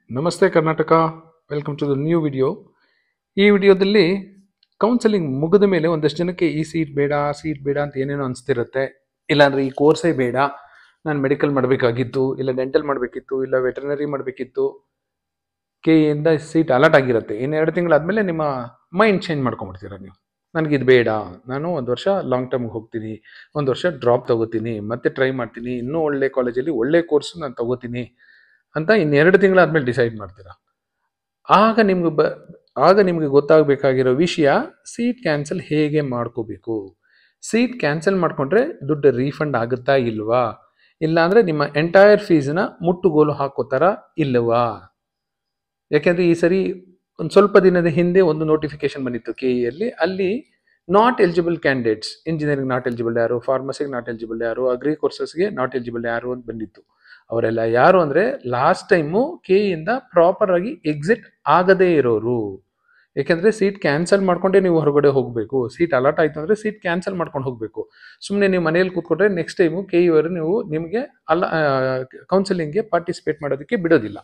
ನಮಸ್ತೆ Karnataka, welcome to the new video. ಈ ವಿಡಿಯೋದಲ್ಲಿ ಕೌನ್ಸೆಲಿಂಗ್ ಮುಗಿದ ಮೇಲೆ ಒಂದಷ್ಟು ಜನಕ್ಕೆ ಈ ಸೀಟ್ ಬೇಡ ಅಂತ ಏನೇನೋ ಅನಿಸ್ತಿರುತ್ತೆ. ಇಲ್ಲಾಂದರೆ ಈ ಕೋರ್ಸೇ ಬೇಡ, ನಾನು ಮೆಡಿಕಲ್ ಮಾಡಬೇಕಾಗಿತ್ತು, ಇಲ್ಲ ಡೆಂಟಲ್ ಮಾಡಬೇಕಿತ್ತು, ಇಲ್ಲ ವೆಟರ್ನರಿ ಮಾಡಬೇಕಿತ್ತು, ಇಂದ ಸೀಟ್ ಅಲಾಟ್ ಆಗಿರುತ್ತೆ. ಇನ್ನು 2 ತಿಂಗಳಾದಮೇಲೆ ನಿಮ್ಮ ಮೈಂಡ್ ಚೇಂಜ್ ಮಾಡ್ಕೊಂಡ್ಬಿಡ್ತೀರ ನೀವು. ನನಗಿದು ಬೇಡ, ನಾನು ಒಂದು ವರ್ಷ ಲಾಂಗ್ ಟರ್ಮ್ಗೆ ಹೋಗ್ತೀನಿ, ಒಂದು ವರ್ಷ ಡ್ರಾಪ್ ತಗೋತೀನಿ, ಮತ್ತೆ ಟ್ರೈ ಮಾಡ್ತೀನಿ, ಇನ್ನೂ ಒಳ್ಳೆ ಕಾಲೇಜಲ್ಲಿ ಒಳ್ಳೆ ಕೋರ್ಸ್ ನಾನು ತಗೋತೀನಿ ಅಂತ ಇನ್ನು 2 ತಿಂಗಳಾದ್ಮೇಲೆ ಡಿಸೈಡ್ ಮಾಡ್ತೀರಾ. ಆಗ ನಿಮ್ಗೆ ಗೊತ್ತಾಗಬೇಕಾಗಿರೋ ವಿಷಯ, ಸೀಟ್ ಕ್ಯಾನ್ಸಲ್ ಹೇಗೆ ಮಾಡ್ಕೋಬೇಕು. ಸೀಟ್ ಕ್ಯಾನ್ಸಲ್ ಮಾಡ್ಕೊಂಡ್ರೆ ದುಡ್ಡು ರೀಫಂಡ್ ಆಗುತ್ತಾ ಇಲ್ವಾ, ಇಲ್ಲಾಂದ್ರೆ ನಿಮ್ಮ ಎಂಟೈರ್ ಫೀಸ್ನ ಮುಟ್ಟುಗೋಲು ಹಾಕೋತಾರ ಇಲ್ವಾ. ಯಾಕೆಂದ್ರೆ ಈ ಸರಿ ಒಂದು ಸ್ವಲ್ಪ ದಿನದ ಹಿಂದೆ ಒಂದು ನೋಟಿಫಿಕೇಶನ್ ಬಂದಿತ್ತು KE ಅಲ್ಲಿ not eligible candidates, engineering not eligible ಯಾರು, ಫಾರ್ಮಸಿಗೆ ನಾಟ್ ಎಲಿಜಿಬಲ್ ಯಾರು, ಅಗ್ರಿ ಕೋರ್ಸಸ್ಗೆ ನಾಟ್ ಎಲಿಜಿಬಲ್ ಯಾರು ಅಂತ ಬಂದಿತ್ತು. ಅವರೆಲ್ಲ ಯಾರು ಅಂದ್ರೆ ಲಾಸ್ಟ್ ಟೈಮು KE ಪ್ರಾಪರ್ ಆಗಿ ಎಕ್ಸಿಟ್ ಆಗದೇ ಇರೋರು. ಯಾಕೆಂದ್ರೆ ಸೀಟ್ ಕ್ಯಾನ್ಸಲ್ ಮಾಡ್ಕೊಂಡೇ ನೀವು ಹೊರಗಡೆ ಹೋಗಬೇಕು. ಸೀಟ್ ಅಲಾಟ್ ಆಯ್ತು ಅಂದ್ರೆ ಸೀಟ್ ಕ್ಯಾನ್ಸಲ್ ಮಾಡ್ಕೊಂಡು ಹೋಗಬೇಕು. ಸುಮ್ಮನೆ ನೀವು ಮನೆಯಲ್ಲಿ ಕೂತ್ಕೊಂಡ್ರೆ ನೆಕ್ಸ್ಟ್ ಟೈಮು KE ಅವರು ನಿಮಗೆ ಕೌನ್ಸಿಲಿಂಗ್ಗೆ ಪಾರ್ಟಿಸಿಪೇಟ್ ಮಾಡೋದಕ್ಕೆ ಬಿಡೋದಿಲ್ಲ.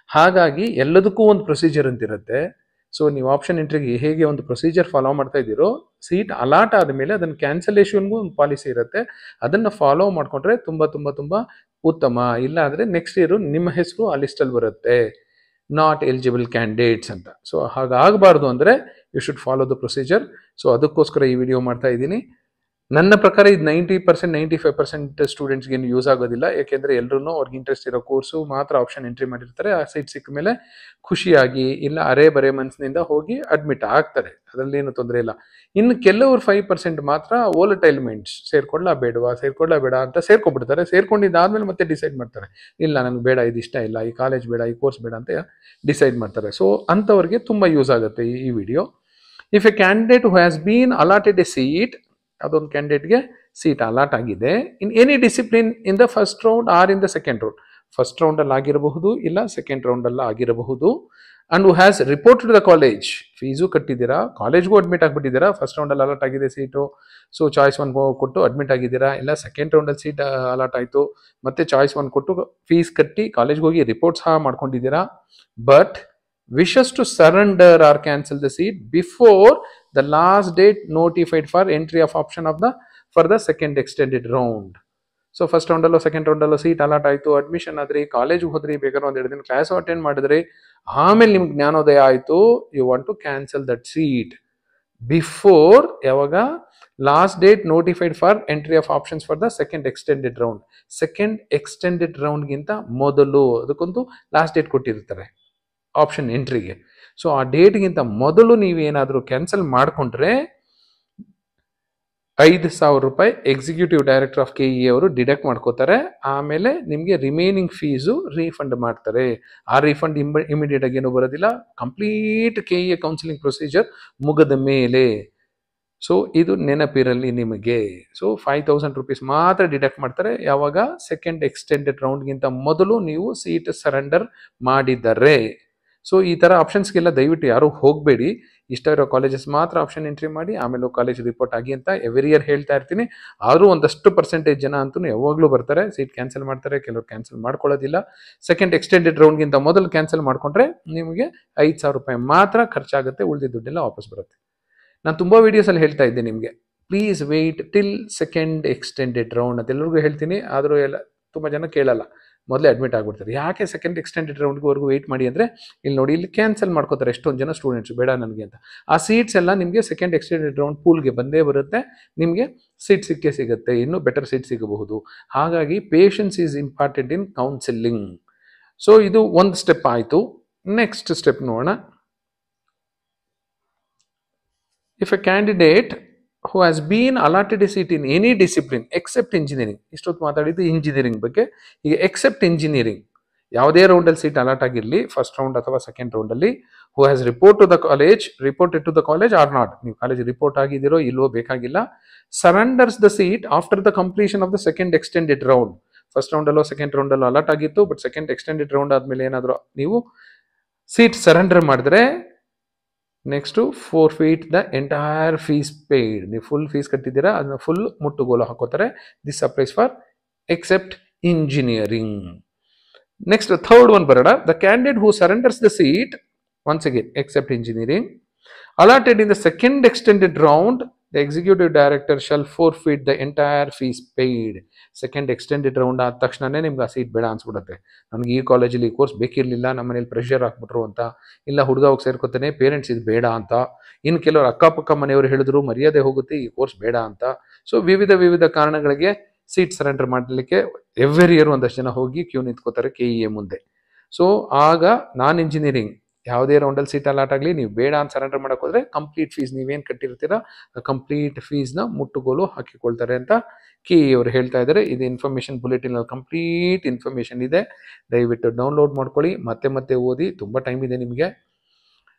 ಹಾಗಾಗಿ ಎಲ್ಲದಕ್ಕೂ ಒಂದು ಪ್ರೊಸೀಜರ್ ಅಂತಿರುತ್ತೆ. ಸೊ ನೀವು ಆಪ್ಷನ್ ಎಂಟ್ರಿಗೆ ಹೇಗೆ ಒಂದು ಪ್ರೊಸೀಜರ್ ಫಾಲೋ ಮಾಡ್ತಾ ಇದ್ದೀರೋ, ಸೀಟ್ ಅಲಾಟ್ ಆದಮೇಲೆ ಅದನ್ನು ಕ್ಯಾನ್ಸಲೇಷನ್ಗೂ ಒಂದು ಪಾಲಿಸಿ ಇರುತ್ತೆ. ಅದನ್ನು ಫಾಲೋ ಮಾಡಿಕೊಂಡ್ರೆ ತುಂಬ ಉತ್ತಮ. ಇಲ್ಲ ಅಂದರೆ ನೆಕ್ಸ್ಟ್ ಇಯರು ನಿಮ್ಮ ಹೆಸರು ಆ ಲಿಸ್ಟಲ್ಲಿ ಬರುತ್ತೆ, ನಾಟ್ ಎಲಿಜಿಬಲ್ ಕ್ಯಾಂಡಿಡೇಟ್ಸ್ ಅಂತ. ಸೊ ಹಾಗಾಗಬಾರ್ದು ಅಂದರೆ you should follow the procedure. So ಅದಕ್ಕೋಸ್ಕರ ಈ ವಿಡಿಯೋ ಮಾಡ್ತಾ ಇದ್ದೀನಿ. ನನ್ನ ಪ್ರಕಾರ ಇದು 90% 95% ಸ್ಟೂಡೆಂಟ್ಸ್ಗೆ ಯೂಸ್ ಆಗೋದಿಲ್ಲ. ಯಾಕೆಂದರೆ ಎಲ್ಲರೂ ಅವ್ರಿಗೆ ಇಂಟ್ರೆಸ್ಟ್ ಇರೋ ಕೋರ್ಸು ಮಾತ್ರ ಆಪ್ಷನ್ ಎಂಟ್ರಿ ಮಾಡಿರ್ತಾರೆ. ಆ ಸೀಟ್ ಸಿಕ್ಕ ಮೇಲೆ ಖುಷಿಯಾಗಿ ಇಲ್ಲ ಅರೆ ಬರೆ ಮನಸ್ಸಿನಿಂದ ಹೋಗಿ ಅಡ್ಮಿಟ್ ಆಗ್ತಾರೆ, ಅದರಲ್ಲೇನು ತೊಂದರೆ ಇಲ್ಲ. ಇನ್ನು ಕೆಲವರು 5% ಮಾತ್ರ ವೋಲಟೈಲ್ಮೆಂಟ್ಸ್ ಸೇರ್ಕೊಳ್ಳ ಬೇಡ ಅಂತ ಸೇರ್ಕೊಂಡ್ಬಿಡ್ತಾರೆ. ಸೇರ್ಕೊಂಡಿದ್ದಾದ್ಮೇಲೆ ಮತ್ತೆ ಡಿಸೈಡ್ ಮಾಡ್ತಾರೆ, ಇಲ್ಲ ನನಗೆ ಬೇಡ, ಇದು ಇಷ್ಟ ಇಲ್ಲ, ಈ ಕಾಲೇಜ್ ಬೇಡ, ಈ ಕೋರ್ಸ್ ಬೇಡ ಅಂತ ಡಿಸೈಡ್ ಮಾಡ್ತಾರೆ. ಸೊ ಅಂಥವ್ರಿಗೆ ತುಂಬ ಯೂಸ್ ಆಗುತ್ತೆ ಈ video. If a candidate who has been allotted a seat, ಅದೊಂದು ಕ್ಯಾಂಡಿಡೇಟ್ಗೆ ಸೀಟ್ ಅಲಾಟ್ ಆಗಿದೆ in any discipline in the first round or in the second round, first ರೌಂಡಲ್ಲಿ ಆಗಿರಬಹುದು ಇಲ್ಲ ಸೆಕೆಂಡ್ ರೌಂಡಲ್ಲಿ ಆಗಿರಬಹುದು, and who has reported the college, fees ಕಟ್ಟಿದ್ದೀರಾ, ಕಾಲೇಜ್ಗೂ ಅಡ್ಮಿಟ್ ಆಗಿಬಿಟ್ಟಿದ್ದೀರಾ, ಫಸ್ಟ್ ರೌಂಡಲ್ಲಿ ಅಲಾಟ್ ಆಗಿದೆ ಸೀಟು, ಸೊ ಚಾಯ್ಸ್ 1 ಕೊಟ್ಟು ಅಡ್ಮಿಟ್ ಆಗಿದ್ದೀರಾ, ಇಲ್ಲ ಸೆಕೆಂಡ್ ರೌಂಡಲ್ಲಿ ಸೀಟ್ ಅಲಾಟ್ ಆಯಿತು, ಮತ್ತೆ ಚಾಯ್ಸ್ 1 ಕೊಟ್ಟು ಫೀಸ್ ಕಟ್ಟಿ ಕಾಲೇಜ್ಗೆ ಹೋಗಿ ರಿಪೋರ್ಟ್ ಸಹ ಮಾಡ್ಕೊಂಡಿದ್ದೀರಾ, but wishes to surrender or cancel the seat before the last date notified for entry of option of for the second extended round. So first ರೌಂಡಲ್ಲೋ second ರೌಂಡಲ್ಲೋ ಸೀಟ್ ಅಲಾಟ್ ಆಯಿತು, admission ಆದ್ರಿ, ಕಾಲೇಜ್ಗೆ ಹೋದ್ರಿ, ಬೇಕಾದ್ರೆ 1-2 ದಿನ ಕ್ಲಾಸ್ ಅಟೆಂಡ್ ಮಾಡಿದ್ರಿ, ಆಮೇಲೆ ನಿಮ್ಗೆ ಜ್ಞಾನೋದಯ ಆಯಿತು, you want to cancel that seat before ಯಾವಾಗ last date notified for entry of options for the second extended round. Second extended ರೌಂಡ್ಗಿಂತ ಮೊದಲು ಅದಕ್ಕೊಂದು ಲಾಸ್ಟ್ ಡೇಟ್ ಕೊಟ್ಟಿರ್ತಾರೆ ಆಪ್ಷನ್ ಎಂಟ್ರಿಗೆ. ಸೊ ಆ ಡೇಟ್ಗಿಂತ ಮೊದಲು ನೀವೇನಾದರೂ ಕ್ಯಾನ್ಸಲ್ ಮಾಡಿಕೊಂಡ್ರೆ 5,000 ರೂಪಾಯಿ ಎಕ್ಸಿಕ್ಯೂಟಿವ್ ಡೈರೆಕ್ಟರ್ ಆಫ್ KE ಅವರು ಡಿಡಕ್ಟ್ ಮಾಡ್ಕೋತಾರೆ. ಆಮೇಲೆ ನಿಮಗೆ ರಿಮೈನಿಂಗ್ ಫೀಸು ರೀಫಂಡ್ ಮಾಡ್ತಾರೆ. ಆ ರೀಫಂಡ್ ಇಮಿಡಿಯೇಟ್ ಆಗಿ ಏನೂ ಬರೋದಿಲ್ಲ, ಕಂಪ್ಲೀಟ್ KE ಕೌನ್ಸಿಲಿಂಗ್ ಪ್ರೊಸೀಜರ್ ಮುಗಿದ ಮೇಲೆ. ಸೊ ಇದು ನೆನಪಿರಲಿ ನಿಮಗೆ. ಸೊ 5,000 ರೂಪೀಸ್ ಮಾತ್ರ ಡಿಡಕ್ಟ್ ಮಾಡ್ತಾರೆ ಯಾವಾಗ ಸೆಕೆಂಡ್ ಎಕ್ಸ್ಟೆಂಡೆಡ್ ರೌಂಡ್ಗಿಂತ ಮೊದಲು ನೀವು ಸೀಟ್ ಸರೆಂಡರ್ ಮಾಡಿದರೆ. ಸೊ ಈ ಥರ ಆಪ್ಷನ್ಸ್ಗೆಲ್ಲ ದಯವಿಟ್ಟು ಯಾರೂ ಹೋಗಬೇಡಿ. ಇಷ್ಟ ಇರೋ ಕಾಲೇಜಸ್ ಮಾತ್ರ ಆಪ್ಷನ್ ಎಂಟ್ರಿ ಮಾಡಿ, ಆಮೇಲೆ ಕಾಲೇಜ್ ರಿಪೋರ್ಟ್ ಆಗಿ ಅಂತ ಎವ್ರಿ ಇಯರ್ ಹೇಳ್ತಾ ಇರ್ತೀನಿ. ಆದರೂ ಒಂದಷ್ಟು ಪರ್ಸೆಂಟೇಜ್ ಜನ ಅಂತೂ ಯಾವಾಗಲೂ ಬರ್ತಾರೆ, ಸೀಟ್ ಕ್ಯಾನ್ಸಲ್ ಮಾಡ್ತಾರೆ, ಕೆಲವರು ಕ್ಯಾನ್ಸಲ್ ಮಾಡ್ಕೊಳ್ಳೋದಿಲ್ಲ. ಸೆಕೆಂಡ್ ಎಕ್ಸ್ಟೆಂಡೆಡ್ ರೌಂಡ್ಗಿಂತ ಮೊದಲು ಕ್ಯಾನ್ಸಲ್ ಮಾಡಿಕೊಂಡ್ರೆ ನಿಮಗೆ 5,000 ರೂಪಾಯಿ ಮಾತ್ರ ಖರ್ಚಾಗುತ್ತೆ, ಉಳಿದ ದುಡ್ಡೆಲ್ಲ ವಾಪಸ್ ಬರುತ್ತೆ. ನಾನು ತುಂಬ ವೀಡಿಯೋಸಲ್ಲಿ ಹೇಳ್ತಾ ಇದ್ದೆ ನಿಮಗೆ, please weight till second extended round ಅಂತ ಎಲ್ಲರಿಗೂ ಹೇಳ್ತೀನಿ. ಆದರೂ ಎಲ್ಲ ತುಂಬ ಜನ ಕೇಳಲ್ಲ, ಮೊದಲೇ ಅಡ್ಮಿಟ್ ಆಗಿಬಿಡ್ತಾರೆ. ಯಾಕೆ ಸೆಕೆಂಡ್ ಎಕ್ಸ್ಟೆಂಡೆಡ್ ರೌಂಡ್ವರೆಗೂ ವೆಯ್ಟ್ ಮಾಡಿ ಅಂದರೆ, ಇಲ್ಲಿ ನೋಡಿ ಇಲ್ಲಿ ಕ್ಯಾನ್ಸಲ್ ಮಾಡ್ಕೋತಾರೆ ಎಷ್ಟೊಂದು ಜನ ಸ್ಟೂಡೆಂಟ್ಸ್, ಬೇಡ ನನಗೆ ಅಂತ. ಆ ಸೀಟ್ಸ್ ಎಲ್ಲ ನಿಮಗೆ ಸೆಕೆಂಡ್ ಎಕ್ಸ್ಟೆಂಡೆಡ್ ರೌಂಡ್ ಪೂಲ್ಗೆ ಬಂದೇ ಬರುತ್ತೆ, ನಿಮಗೆ ಸೀಟ್ ಸಿಗುತ್ತೆ, ಇನ್ನೂ ಬೆಟರ್ ಸೀಟ್ ಸಿಗಬಹುದು. ಹಾಗಾಗಿ patience is important in counselling. So ಇದು ಒಂದು ಸ್ಟೆಪ್ ಆಯಿತು. ನೆಕ್ಸ್ಟ್ ಸ್ಟೆಪ್ ನೋಡೋಣ. If a candidate who has been allotted a seat in any discipline except engineering, ಇಷ್ಟೊತ್ತು ಮಾತಾಡಿದ್ದು ಇಂಜಿನಿಯರಿಂಗ್ ಬಗ್ಗೆ, ಈಗ ಎಕ್ಸೆಪ್ಟ್ ಇಂಜಿನಿಯರಿಂಗ್ ಯಾವುದೇ ರೌಂಡಲ್ಲಿ ಸೀಟ್ ಅಲಾಟ್ ಆಗಿರಲಿ, ಫಸ್ಟ್ ರೌಂಡ್ ಅಥವಾ ಸೆಕೆಂಡ್ ರೌಂಡಲ್ಲಿ, who has reported to the college or not, ನೀವು ಕಾಲೇಜ್ ರಿಪೋರ್ಟ್ ಆಗಿದ್ದೀರೋ ಇಲ್ವೋ ಬೇಕಾಗಿಲ್ಲ, surrenders the seat after the completion of the second extended round. First ರೌಂಡಲ್ಲೋ ಸೆಕೆಂಡ್ ರೌಂಡಲ್ಲೋ ಅಲಾಟ್ ಆಗಿತ್ತು, ಬಟ್ ಸೆಕೆಂಡ್ ಎಕ್ಸ್ಟೆಂಡೆಡ್ ರೌಂಡ್ ಆದಮೇಲೆ ಏನಾದರೂ ನೀವು ಸೀಟ್ ಸರೆಂಡರ್ ಮಾಡಿದ್ರೆ next forfeit the entire fees paid. ನೀವು ಫುಲ್ ಫೀಸ್ ಕಟ್ಟಿದ್ದೀರಾ, ಅದನ್ನ ಫುಲ್ ಮುಟ್ಟುಗೋಲು ಹಾಕೋತಾರೆ. This applies for except engineering. Next third one ಬರೋಣ. The candidate who surrenders the seat once again except engineering allotted in the second extended round, the executive director shall forfeit the entire fees paid. Second extended round ಆದ ತಕ್ಷಣನೇ ನಿಮ್ಗೆ ಆ seat ಬೇಡ ಅನ್ಸ್ಬಿಡುತ್ತೆ. ನನಗೆ ಈ ಕಾಲೇಜಲ್ಲಿ ಈ ಕೋರ್ಸ್ ಬೇಕಿರಲಿಲ್ಲ, ನಮ್ಮ ಮನೇಲಿ ಪ್ರೆಷರ್ ಹಾಕ್ಬಿಟ್ರು ಅಂತ, ಇಲ್ಲ ಹುಡುಗ ಹೋಗಿ ಸೇರ್ಕೊತಾನೆ, ಪೇರೆಂಟ್ಸ್ ಇದು ಬೇಡ ಅಂತ, ಇನ್ನು ಕೆಲವರು ಅಕ್ಕಪಕ್ಕ ಮನೆಯವರು ಹೇಳಿದ್ರು ಮರ್ಯಾದೆ ಹೋಗುತ್ತೆ, ಈ ಕೋರ್ಸ್ ಬೇಡ ಅಂತ. ಸೊ ವಿವಿಧ ಕಾರಣಗಳಿಗೆ ಸೀಟ್ ಸರೆಂಡರ್ ಮಾಡಲಿಕ್ಕೆ ಎವ್ರಿ ಇಯರ್ ಒಂದಷ್ಟು ಜನ ಹೋಗಿ ಕ್ಯೂ ನಿಂತ್ಕೋತಾರೆ KEA ಮುಂದೆ. ಸೊ ಆಗ ನಾನ್ ಇಂಜಿನಿಯರಿಂಗ್ ಯಾವುದೇ ರೌಂಡಲ್ಲಿ ಸೀಟ್ ಅಲಾಟ್ ಆಗಲಿ, ನೀವು ಬೇಡ ಅಂತ ಸರೆಂಡರ್ ಮಾಡಕ್ಕೆ ಹೋದ್ರೆ ಕಂಪ್ಲೀಟ್ ಫೀಸ್ ನೀವೇನು ಕಟ್ಟಿರ್ತೀರಾ ಕಂಪ್ಲೀಟ್ ಫೀಸ್ನ ಮುಟ್ಟುಗೋಲು ಹಾಕಿಕೊಳ್ತಾರೆ ಅಂತ KEA ಅವರು ಹೇಳ್ತಾ ಇದ್ದಾರೆ. ಇದು ಇನ್ಫಾರ್ಮೇಷನ್ ಬುಲೆಟಿನ್ ಕಂಪ್ಲೀಟ್ ಇನ್ಫಾರ್ಮೇಷನ್ ಇದೆ, ದಯವಿಟ್ಟು ಡೌನ್ಲೋಡ್ ಮಾಡ್ಕೊಳ್ಳಿ, ಮತ್ತೆ ಓದಿ, ತುಂಬ ಟೈಮ್ ಇದೆ ನಿಮಗೆ.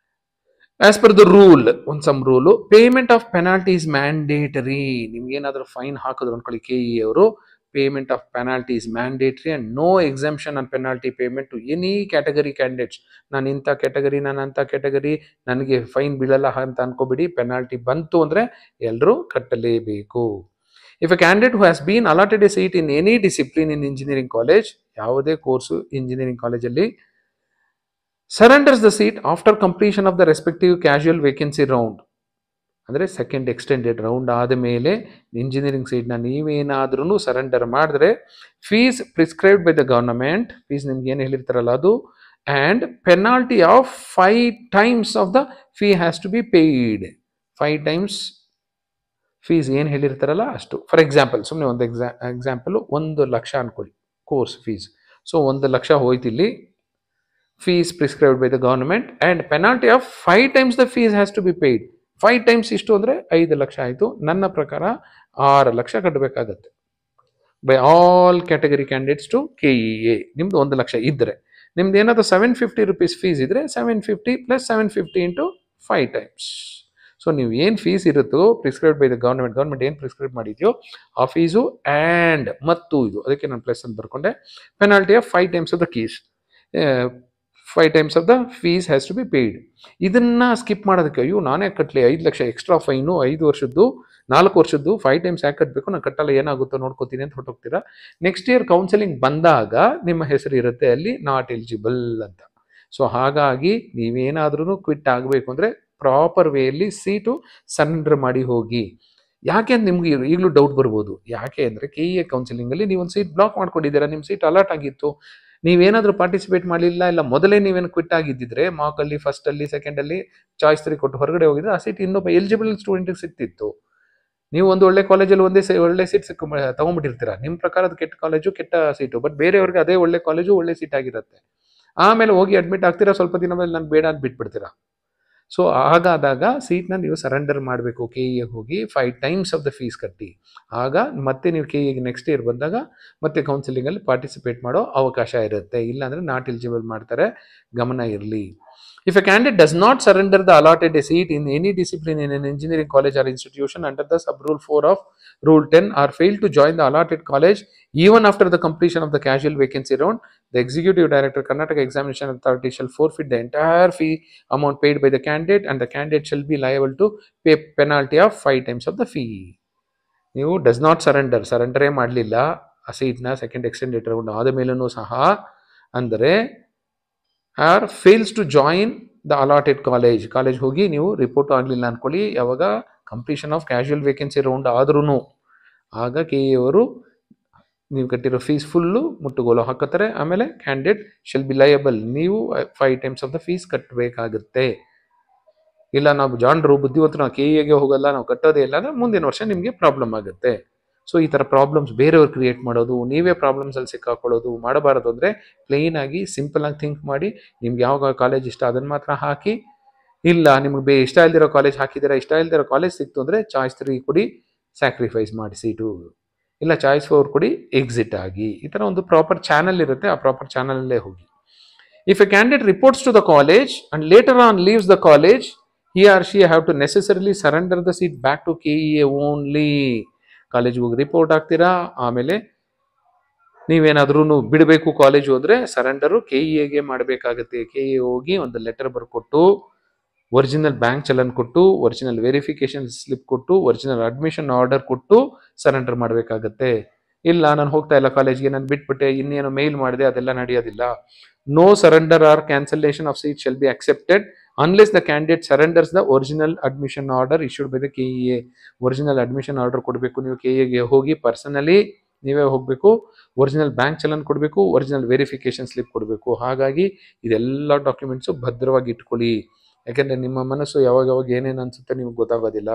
As per the rule, some rule, payment of penalty is mandatory. ನಿಮ್ಗೇನಾದ್ರೂ ಫೈನ್ ಹಾಕಿದ್ರು ಅನ್ಕೊಳ್ಳಿ KEA ಅವರು, payment of penalty is mandatory and no exemption on penalty payment to any category candidates. ನಾನು ಇಂಥ ಕ್ಯಾಟಗರಿ, ನಾನು ಅಂಥ ಕ್ಯಾಟಗರಿ, ನನಗೆ ಫೈನ್ ಬೀಳಲ್ಲ ಅಂತ ಅನ್ಕೋಬಿಡಿ. ಪೆನಾಲ್ಟಿ ಬಂತು ಅಂದರೆ ಎಲ್ಲರೂ ಕಟ್ಟಲೇಬೇಕು. If a candidate who has been allotted a seat in any discipline in engineering college, ಯಾವುದೇ ಕೋರ್ಸು ಇಂಜಿನಿಯರಿಂಗ್ ಕಾಲೇಜಲ್ಲಿ, surrenders the seat after completion of the respective casual vacancy round, ಅಂದರೆ second extended round ಆದಮೇಲೆ engineering ಸೀಟ್ನ ನೀವೇನಾದ್ರೂ surrender ಮಾಡಿದ್ರೆ, fees prescribed by the government, fees ನಿಮ್ಗೆ ಏನು ಹೇಳಿರ್ತಾರಲ್ಲ ಅದು, and penalty of 5 times of the fee has to be paid. 5 times fees ಏನು ಹೇಳಿರ್ತಾರಲ್ಲ ಅಷ್ಟು. ಫಾರ್ ಎಕ್ಸಾಂಪಲ್, ಸುಮ್ಮನೆ ಒಂದು ಎಕ್ಸಾಂಪಲು, 1 ಲಕ್ಷ ಅನ್ಕೊಳ್ಳಿ ಕೋರ್ಸ್ ಫೀಸ್. ಸೊ 1 ಲಕ್ಷ ಹೋಯ್ತು ಇಲ್ಲಿ, fees prescribed by the government and penalty of 5 times the fees has to be paid. 5 times ಇಷ್ಟು ಅಂದರೆ 5 ಲಕ್ಷ ಆಯಿತು. ನನ್ನ ಪ್ರಕಾರ 6 ಲಕ್ಷ ಕಟ್ಟಬೇಕಾಗತ್ತೆ by all category candidates to KEA. ನಿಮ್ದು 1 ಲಕ್ಷ ಇದ್ದರೆ, ನಿಮ್ದು ಏನಾದರೂ 750 rupees ಫೀಸ್ ಇದ್ದರೆ 750 + 750 × 5 times. ಸೊ ನೀವು ಏನು ಫೀಸ್ ಇರುತ್ತೋ ಪ್ರಿಸ್ಕ್ರೈಬ್ಡ್ ಬೈ ದ ಗವರ್ನಮೆಂಟ್ ಏನು ಪ್ರಿಸ್ಕ್ರೈಬ್ ಮಾಡಿದೆಯೋ ಆ ಫೀಸು ಆ್ಯಂಡ್ ಮತ್ತು ಇದು, ಅದಕ್ಕೆ ನಾನು ಪ್ಲಸ್ ಅಂತ ಬರ್ಕೊಂಡೆ, penalty of 5 times of the fees 5 times of the fees has to be paid. ಇದನ್ನ ಸ್ಕಿಪ್ ಮಾಡೋದಕ್ಕೆ, ಅಯ್ಯೋ ನಾನೇ ಕಟ್ಟಲಿ 5 ಲಕ್ಷ ಎಕ್ಸ್ಟ್ರಾ ಫೈನು, 5 ವರ್ಷದ್ದು 4 ವರ್ಷದ್ದು 5 times ಯಾಕೆ ಕಟ್ಟಬೇಕು, ನಾನು ಕಟ್ಟಲ್ಲ, ಏನಾಗುತ್ತೋ ನೋಡ್ಕೋತೀನಿ ಅಂತ ಹೊರಟೋಗ್ತೀರಾ. ನೆಕ್ಸ್ಟ್ ಇಯರ್ ಕೌನ್ಸಿಲಿಂಗ್ ಬಂದಾಗ ನಿಮ್ಮ ಹೆಸರು ಇರುತ್ತೆ ಅಲ್ಲಿ ನಾಟ್ ಎಲಿಜಿಬಲ್ ಅಂತ. ಸೊ ಹಾಗಾಗಿ ನೀವೇನಾದ್ರೂ ಕ್ವಿಟ್ ಆಗಬೇಕು ಅಂದರೆ ಪ್ರಾಪರ್ ವೇಯಲ್ಲಿ ಸೀಟು ಸರೆಂಡರ್ ಮಾಡಿ ಹೋಗಿ. ಯಾಕೆ ಅಂತ ನಿಮ್ಗೆ ಈಗಲೂ ಡೌಟ್ ಬರ್ಬೋದು. ಯಾಕೆ ಅಂದರೆ KEA ಕೌನ್ಸಿಲಿಂಗಲ್ಲಿ ನೀವು ಒಂದು ಸೀಟ್ ಬ್ಲಾಕ್ ಮಾಡ್ಕೊಂಡಿದ್ದೀರಾ, ನಿಮ್ಮ ಸೀಟ್ ಅಲಾಟ್ ಆಗಿತ್ತು, ನೀವೇನಾದರೂ ಪಾರ್ಟಿಸಿಪೇಟ್ ಮಾಡಲಿಲ್ಲ, ಇಲ್ಲ ಮೊದಲೇ ನೀವೇನು ಕ್ವಿಟ್ ಆಗಿದ್ದಿದ್ರೆ ಮಾರ್ಕಲ್ಲಿ ಫಸ್ಟಲ್ಲಿ ಸೆಕೆಂಡಲ್ಲಿ ಚಾಯ್ಸ್ 3 ಕೊಟ್ಟು ಹೊರಗಡೆ ಹೋಗಿದ್ರೆ ಆ ಸೀಟ್ ಇನ್ನೊಬ್ಬ ಎಲಿಜಿಬಲ್ ಸ್ಟೂಡೆಂಟಿಗೆ ಸಿಗ್ತಿತ್ತು. ನೀವು ಒಂದು ಒಳ್ಳೆ ಕಾಲೇಜಲ್ಲಿ ಒಳ್ಳೆ ಸೀಟ್ ತಗೊಂಡ್ಬಿಟ್ಟಿರ್ತೀರಾ, ನಿಮ್ಮ ಪ್ರಕಾರ ಅದು ಕೆಟ್ಟ ಕಾಲೇಜು ಕೆಟ್ಟ ಸೀಟು, ಬಟ್ ಬೇರೆಯವ್ರಿಗೆ ಅದೇ ಒಳ್ಳೆ ಕಾಲೇಜು ಒಳ್ಳೆ ಸೀಟ್ ಆಗಿರುತ್ತೆ. ಆಮೇಲೆ ಹೋಗಿ ಅಡ್ಮಿಟ್ ಆಗ್ತೀರಾ, ಸ್ವಲ್ಪ ದಿನ ಮೇಲೆ ನಾನು ಬೇಡ ಅಂತ ಬಿಟ್ಬಿಡ್ತೀರಾ. ಸೊ ಹಾಗಾದಾಗ ಸೀಟ್ನ ನೀವು ಸರೆಂಡರ್ ಮಾಡಬೇಕು KEA ಹೋಗಿ 5 times ಆಫ್ ದ ಫೀಸ್ ಕಟ್ಟಿ. ಆಗ ಮತ್ತೆ ನೀವು KEA ನೆಕ್ಸ್ಟ್ ಇಯರ್ ಬಂದಾಗ ಮತ್ತೆ ಕೌನ್ಸಿಲಿಂಗಲ್ಲಿ ಪಾರ್ಟಿಸಿಪೇಟ್ ಮಾಡೋ ಅವಕಾಶ ಇರುತ್ತೆ. ಇಲ್ಲಾಂದರೆ ನಾಟ್ ಎಲಿಜಿಬಲ್ ಮಾಡ್ತಾರೆ, ಗಮನ ಇರಲಿ. If a candidate does not surrender the allotted seat in any discipline in an engineering college or institution under the sub-rule 4 of Rule 10 or fail to join the allotted college even after the completion of the casual vacancy round, the Executive Director, Karnataka Examination Authority shall forfeit the entire fee amount paid by the candidate and the candidate shall be liable to pay penalty of 5 times of the fee. ನೀವು does not ಸರೆಂಡರೇ ಮಾಡಲಿಲ್ಲ ಆ ಸೀಟ್ನ second extended round ಆದ ಮೇಲೂ ಸಹ, ಅಂದರೆ or fails to join the allotted college ಹೋಗಿ ನೀವು report ಆಗಲಿಲ್ಲ ಅಂದ್ಕೊಳ್ಳಿ, ಯಾವಾಗ completion of casual vacancy round ಆದ್ರೂ ಆಗ KEA ಅವರು ನೀವು ಕಟ್ಟಿರೋ ಫೀಸ್ ಫುಲ್ಲು ಮುಟ್ಟುಗೋಲು ಹಾಕೋತಾರೆ. ಆಮೇಲೆ ಕ್ಯಾಂಡಿಡೇಟ್ ಶೆಲ್ ಬಿ ಲಯಬಲ್, ನೀವು 5 times ಆಫ್ ದ ಫೀಸ್ ಕಟ್ಟಬೇಕಾಗುತ್ತೆ. ಇಲ್ಲ ನಾವು ಜಾಣರು ಬುದ್ಧಿವಂತರು, ನಾವು KEAಗೆ ಹೋಗಲ್ಲ, ನಾವು ಕಟ್ಟೋದೇ ಇಲ್ಲ ಅಂದರೆ ಮುಂದಿನ ವರ್ಷ ನಿಮಗೆ ಪ್ರಾಬ್ಲಮ್ ಆಗುತ್ತೆ. ಸೊ ಈ ಥರ ಪ್ರಾಬ್ಲಮ್ಸ್ ಬೇರೆಯವ್ರು ಕ್ರಿಯೇಟ್ ಮಾಡೋದು, ನೀವೇ ಪ್ರಾಬ್ಲಮ್ಸಲ್ಲಿ ಸಿಕ್ಕಾಕೊಳ್ಳೋದು ಮಾಡಬಾರದು. ಅಂದರೆ ಪ್ಲೇನಾಗಿ ಸಿಂಪಲಾಗಿ ಥಿಂಕ್ ಮಾಡಿ, ನಿಮ್ಗೆ ಯಾವ ಕಾಲೇಜ್ ಇಷ್ಟ ಅದನ್ನು ಮಾತ್ರ ಹಾಕಿ, ಇಲ್ಲ ನಿಮ್ಗೆ ಇಷ್ಟ ಇಲ್ದಿರೋ ಕಾಲೇಜ್ ಹಾಕಿದ್ದೀರಾ, ಇಷ್ಟ ಇಲ್ದಿರೋ ಕಾಲೇಜ್ ಸಿಕ್ತು ಅಂದರೆ ಚಾಯ್ಸ್ 3 ಕೊಡಿ, ಸ್ಯಾಕ್ರಿಫೈಸ್ ಮಾಡಿ ಸೀಟು, ಇಲ್ಲ ಚಾಯ್ಸ್ 4 ಕೊಡಿ, ಎಕ್ಸಿಟ್ ಆಗಿ. ಈ ಥರ ಒಂದು ಪ್ರಾಪರ್ ಚಾನಲ್ ಇರುತ್ತೆ, ಆ ಪ್ರಾಪರ್ ಚಾನಲಲ್ಲೇ ಹೋಗಿ. If a candidate reports to the college and later on leaves the college, he or she have to necessarily surrender the seat back to KEA only. ಕಾಲೇಜ್ಗೆ ಹೋಗಿ ರಿಪೋರ್ಟ್ ಆಗ್ತೀರಾ, ಆಮೇಲೆ ನೀವೇನಾದ್ರೂ ಬಿಡಬೇಕು ಕಾಲೇಜು ಅಂದರೆ ಸರೆಂಡರು KEAಗೆ ಮಾಡಬೇಕಾಗತ್ತೆ. KEA ಹೋಗಿ ಒಂದು ಲೆಟರ್ ಬರ್ಕೊಟ್ಟು, ಒರಿಜಿನಲ್ ಬ್ಯಾಂಕ್ ಚಲನ್ ಕೊಟ್ಟು, ಒರಿಜಿನಲ್ ವೆರಿಫಿಕೇಶನ್ ಸ್ಲಿಪ್ ಕೊಟ್ಟು, ಒರಿಜಿನಲ್ ಅಡ್ಮಿಷನ್ ಆರ್ಡರ್ ಕೊಟ್ಟು ಸರೆಂಡರ್ ಮಾಡಬೇಕಾಗತ್ತೆ. ಇಲ್ಲ ನಾನು ಹೋಗ್ತಾ ಇಲ್ಲ ಕಾಲೇಜ್ಗೆ, ನಾನು ಬಿಟ್ಬಿಟ್ಟೆ, ಇನ್ನೇನು ಮೇಲ್ ಮಾಡಿದೆ, ಅದೆಲ್ಲ ನಡೆಯೋದಿಲ್ಲ. No surrender or cancellation of seat shall be accepted unless the candidate surrenders the original admission order issued by the KEA. Original admission order ಕೊಡಬೇಕು ನೀವು KEAಗೆ ಹೋಗಿ, ಪರ್ಸನಲಿ ನೀವೇ ಹೋಗಬೇಕು, ಒರಿಜಿನಲ್ ಬ್ಯಾಂಕ್ ಚಲನ್ ಕೊಡಬೇಕು, ಒರಿಜಿನಲ್ ವೆರಿಫಿಕೇಶನ್ ಸ್ಲಿಪ್ ಕೊಡಬೇಕು. ಹಾಗಾಗಿ ಇದೆಲ್ಲ ಡಾಕ್ಯುಮೆಂಟ್ಸು ಭದ್ರವಾಗಿ ಇಟ್ಕೊಳ್ಳಿ, ಯಾಕೆಂದರೆ ನಿಮ್ಮ ಮನಸ್ಸು ಯಾವಾಗ ಏನೇನು ಅನ್ಸುತ್ತೆ ನಿಮ್ಗೆ ಗೊತ್ತಾಗೋದಿಲ್ಲ.